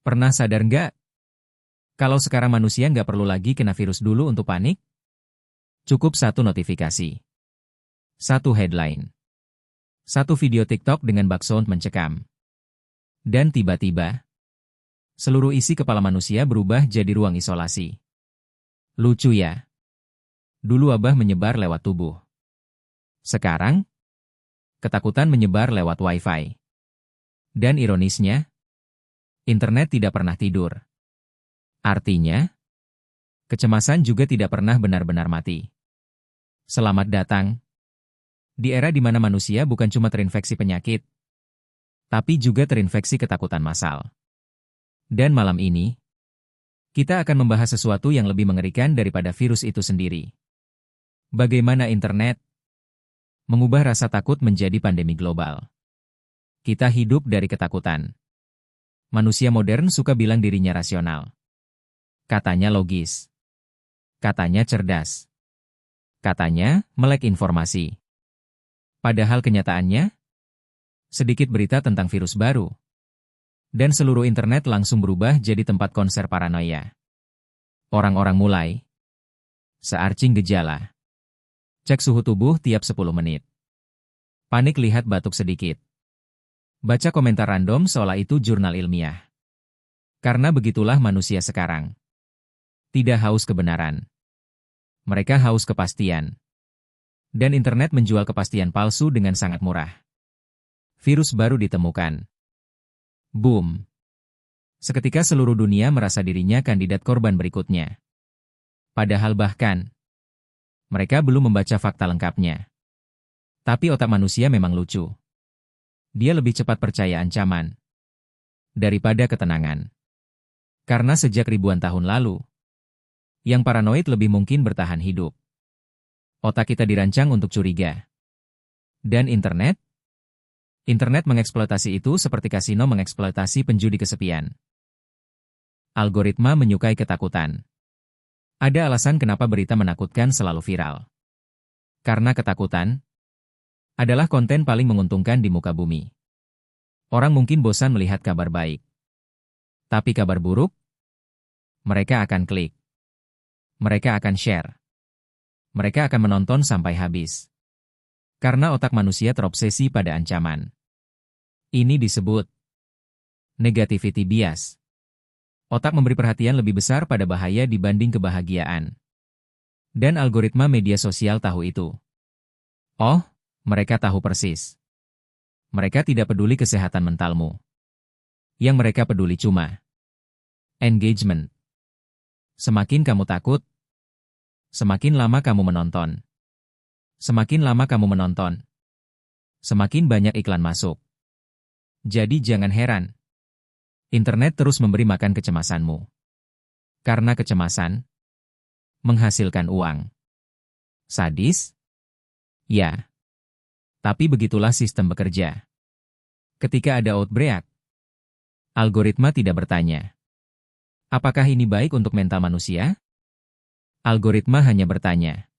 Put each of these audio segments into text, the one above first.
Pernah sadar nggak, kalau sekarang manusia nggak perlu lagi kena virus dulu untuk panik? Cukup satu notifikasi, satu headline, satu video TikTok dengan backsound mencekam. Dan tiba-tiba, seluruh isi kepala manusia berubah jadi ruang isolasi. Lucu ya? Dulu wabah menyebar lewat tubuh. Sekarang, ketakutan menyebar lewat Wi-Fi. Dan ironisnya, internet tidak pernah tidur. Artinya, kecemasan juga tidak pernah benar-benar mati. Selamat datang di era di mana manusia bukan cuma terinfeksi penyakit, tapi juga terinfeksi ketakutan massal. Dan malam ini, kita akan membahas sesuatu yang lebih mengerikan daripada virus itu sendiri. Bagaimana internet mengubah rasa takut menjadi pandemi global. Kita hidup dari ketakutan. Manusia modern suka bilang dirinya rasional. Katanya logis. Katanya cerdas. Katanya melek informasi. Padahal kenyataannya, sedikit berita tentang virus baru, dan seluruh internet langsung berubah jadi tempat konser paranoia. Orang-orang mulai searching gejala. Cek suhu tubuh tiap 10 menit. Panik lihat batuk sedikit. Baca komentar random seolah itu jurnal ilmiah. Karena begitulah manusia sekarang. Tidak haus kebenaran. Mereka haus kepastian. Dan internet menjual kepastian palsu dengan sangat murah. Virus baru ditemukan. Boom. Seketika seluruh dunia merasa dirinya kandidat korban berikutnya. Padahal bahkan, mereka belum membaca fakta lengkapnya. Tapi otak manusia memang lucu. Dia lebih cepat percaya ancaman daripada ketenangan. Karena sejak ribuan tahun lalu, yang paranoid lebih mungkin bertahan hidup. Otak kita dirancang untuk curiga. Dan internet? Internet mengeksploitasi itu seperti kasino mengeksploitasi penjudi kesepian. Algoritma menyukai ketakutan. Ada alasan kenapa berita menakutkan selalu viral. Karena ketakutan adalah konten paling menguntungkan di muka bumi. Orang mungkin bosan melihat kabar baik. Tapi kabar buruk? Mereka akan klik. Mereka akan share. Mereka akan menonton sampai habis. Karena otak manusia terobsesi pada ancaman. Ini disebut negativity bias. Otak memberi perhatian lebih besar pada bahaya dibanding kebahagiaan. Dan algoritma media sosial tahu itu. Oh, mereka tahu persis. Mereka tidak peduli kesehatan mentalmu. Yang mereka peduli cuma engagement. Semakin kamu takut, semakin lama kamu menonton. Semakin lama kamu menonton, semakin banyak iklan masuk. Jadi jangan heran. Internet terus memberi makan kecemasanmu. Karena kecemasan menghasilkan uang. Sadis? Ya. Tapi begitulah sistem bekerja. Ketika ada outbreak, algoritma tidak bertanya, apakah ini baik untuk mental manusia? Algoritma hanya bertanya,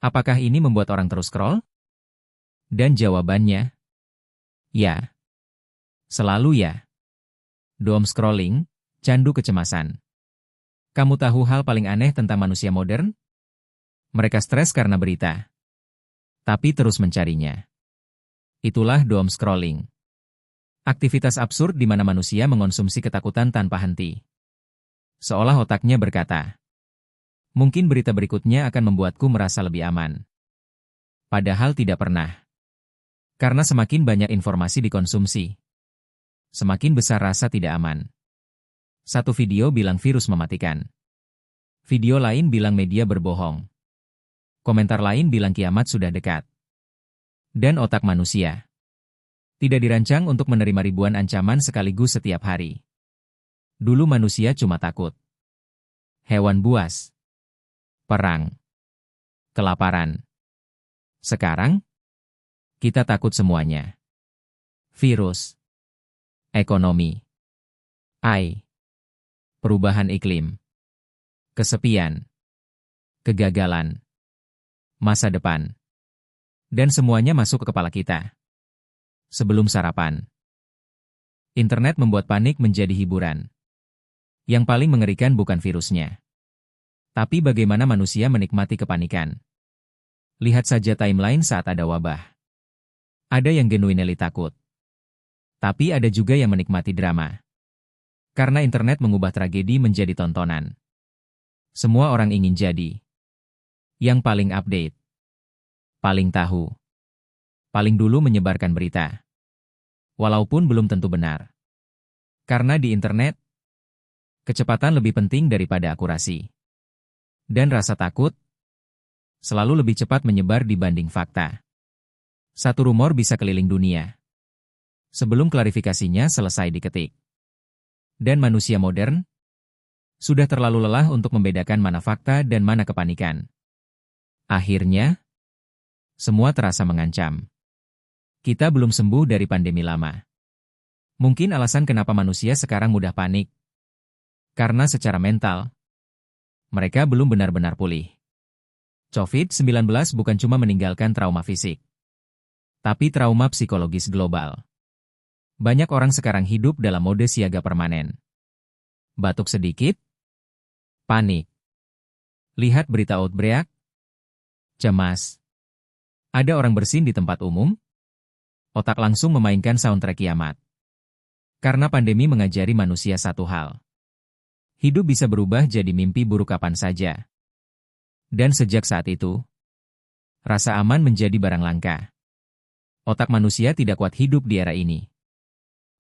apakah ini membuat orang terus scroll? Dan jawabannya, ya. Selalu ya. Doom scrolling, candu kecemasan. Kamu tahu hal paling aneh tentang manusia modern? Mereka stres karena berita. Tapi terus mencarinya. Itulah doom scrolling. Aktivitas absurd di mana manusia mengonsumsi ketakutan tanpa henti. Seolah otaknya berkata, mungkin berita berikutnya akan membuatku merasa lebih aman. Padahal tidak pernah. Karena semakin banyak informasi dikonsumsi, semakin besar rasa tidak aman. Satu video bilang virus mematikan. Video lain bilang media berbohong. Komentar lain bilang kiamat sudah dekat. Dan otak manusia tidak dirancang untuk menerima ribuan ancaman sekaligus setiap hari. Dulu manusia cuma takut hewan buas, perang, kelaparan. Sekarang, kita takut semuanya. Virus, ekonomi, AI, perubahan iklim, kesepian, kegagalan, masa depan. Dan semuanya masuk ke kepala kita. Sebelum sarapan, internet membuat panik menjadi hiburan. Yang paling mengerikan bukan virusnya, tapi bagaimana manusia menikmati kepanikan. Lihat saja timeline saat ada wabah. Ada yang genuinely takut. Tapi ada juga yang menikmati drama. Karena internet mengubah tragedi menjadi tontonan. Semua orang ingin jadi yang paling update, paling tahu, paling dulu menyebarkan berita. Walaupun belum tentu benar. Karena di internet, kecepatan lebih penting daripada akurasi. Dan rasa takut selalu lebih cepat menyebar dibanding fakta. Satu rumor bisa keliling dunia sebelum klarifikasinya selesai diketik. Dan manusia modern sudah terlalu lelah untuk membedakan mana fakta dan mana kepanikan. Akhirnya, semua terasa mengancam. Kita belum sembuh dari pandemi lama. Mungkin alasan kenapa manusia sekarang mudah panik. Karena secara mental, mereka belum benar-benar pulih. COVID-19 bukan cuma meninggalkan trauma fisik, tapi trauma psikologis global. Banyak orang sekarang hidup dalam mode siaga permanen. Batuk sedikit, panik. Lihat berita outbreak, cemas. Ada orang bersin di tempat umum, otak langsung memainkan soundtrack kiamat. Karena pandemi mengajari manusia satu hal. Hidup bisa berubah jadi mimpi buruk kapan saja. Dan sejak saat itu, rasa aman menjadi barang langka. Otak manusia tidak kuat hidup di era ini.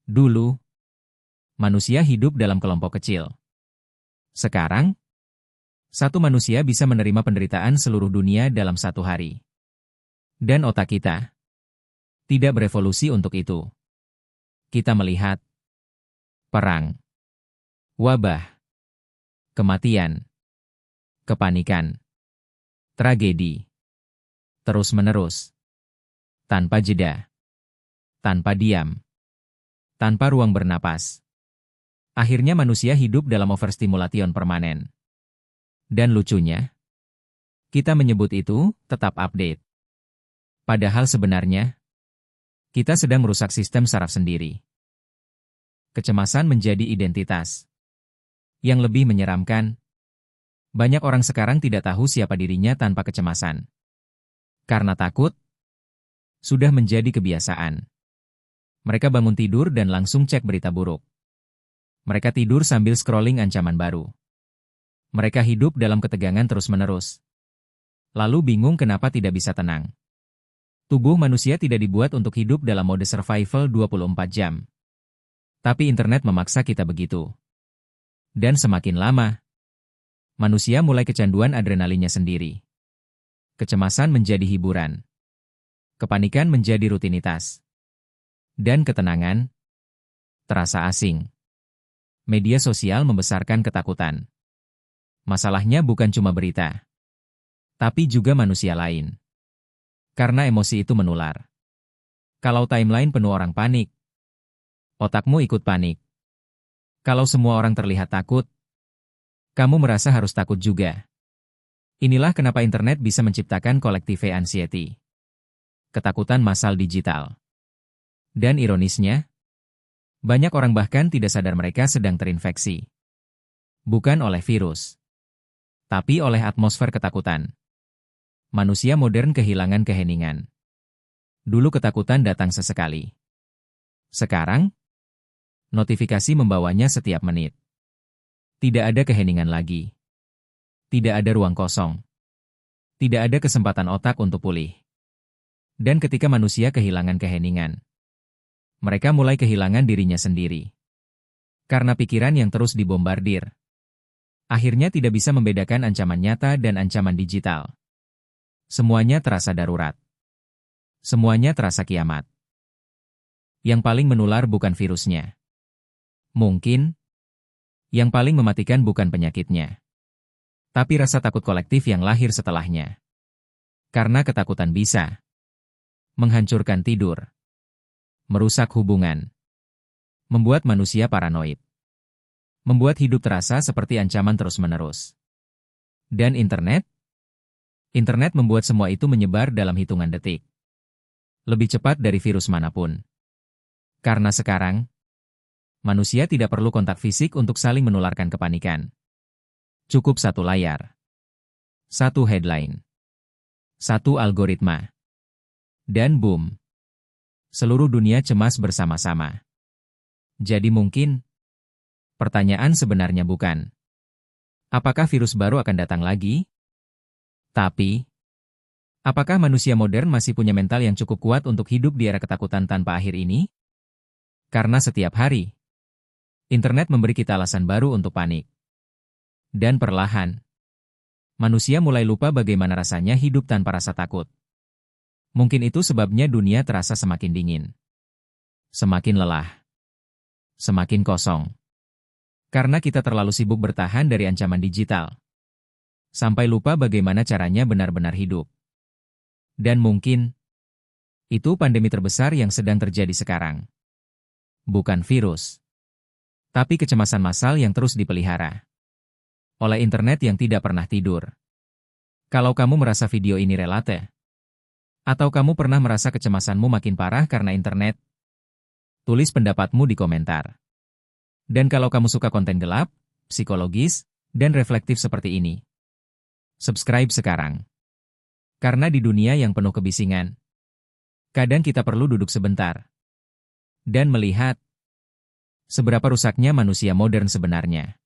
Dulu, manusia hidup dalam kelompok kecil. Sekarang, satu manusia bisa menerima penderitaan seluruh dunia dalam satu hari. Dan otak kita tidak berevolusi untuk itu. Kita melihat perang, wabah, kematian, kepanikan, tragedi, terus-menerus, tanpa jeda, tanpa diam, tanpa ruang bernapas. Akhirnya manusia hidup dalam overstimulation permanen. Dan lucunya, kita menyebut itu tetap update. Padahal sebenarnya, kita sedang merusak sistem saraf sendiri. Kecemasan menjadi identitas. Yang lebih menyeramkan, banyak orang sekarang tidak tahu siapa dirinya tanpa kecemasan. Karena takut, sudah menjadi kebiasaan. Mereka bangun tidur dan langsung cek berita buruk. Mereka tidur sambil scrolling ancaman baru. Mereka hidup dalam ketegangan terus-menerus. Lalu bingung kenapa tidak bisa tenang. Tubuh manusia tidak dibuat untuk hidup dalam mode survival 24 jam. Tapi internet memaksa kita begitu. Dan semakin lama, manusia mulai kecanduan adrenalinnya sendiri. Kecemasan menjadi hiburan. Kepanikan menjadi rutinitas. Dan ketenangan terasa asing. Media sosial membesarkan ketakutan. Masalahnya bukan cuma berita, tapi juga manusia lain. Karena emosi itu menular. Kalau timeline penuh orang panik, otakmu ikut panik. Kalau semua orang terlihat takut, kamu merasa harus takut juga. Inilah kenapa internet bisa menciptakan collective anxiety. Ketakutan massal digital. Dan ironisnya, banyak orang bahkan tidak sadar mereka sedang terinfeksi. Bukan oleh virus, tapi oleh atmosfer ketakutan. Manusia modern kehilangan keheningan. Dulu ketakutan datang sesekali. Sekarang, notifikasi membawanya setiap menit. Tidak ada keheningan lagi. Tidak ada ruang kosong. Tidak ada kesempatan otak untuk pulih. Dan ketika manusia kehilangan keheningan, mereka mulai kehilangan dirinya sendiri. Karena pikiran yang terus dibombardir, akhirnya tidak bisa membedakan ancaman nyata dan ancaman digital. Semuanya terasa darurat. Semuanya terasa kiamat. Yang paling menular bukan virusnya. Mungkin, yang paling mematikan bukan penyakitnya, tapi rasa takut kolektif yang lahir setelahnya. Karena ketakutan bisa menghancurkan tidur, merusak hubungan, membuat manusia paranoid, membuat hidup terasa seperti ancaman terus-menerus. Dan internet membuat semua itu menyebar dalam hitungan detik. Lebih cepat dari virus manapun. Karena sekarang, Manusia tidak perlu kontak fisik untuk saling menularkan kepanikan. Cukup satu layar. Satu headline. Satu algoritma. Dan boom. Seluruh dunia cemas bersama-sama. Jadi mungkin, pertanyaan sebenarnya bukan, apakah virus baru akan datang lagi? Tapi, apakah manusia modern masih punya mental yang cukup kuat untuk hidup di era ketakutan tanpa akhir ini? Karena setiap hari, internet memberi kita alasan baru untuk panik. Dan perlahan, manusia mulai lupa bagaimana rasanya hidup tanpa rasa takut. Mungkin itu sebabnya dunia terasa semakin dingin. Semakin lelah. Semakin kosong. Karena kita terlalu sibuk bertahan dari ancaman digital. Sampai lupa bagaimana caranya benar-benar hidup. Dan mungkin, itu pandemi terbesar yang sedang terjadi sekarang. Bukan virus. Tapi kecemasan massal yang terus dipelihara oleh internet yang tidak pernah tidur. Kalau kamu merasa video ini relate, atau kamu pernah merasa kecemasanmu makin parah karena internet, tulis pendapatmu di komentar. Dan kalau kamu suka konten gelap, psikologis, dan reflektif seperti ini, subscribe sekarang. Karena di dunia yang penuh kebisingan, kadang kita perlu duduk sebentar dan melihat seberapa rusaknya manusia modern sebenarnya.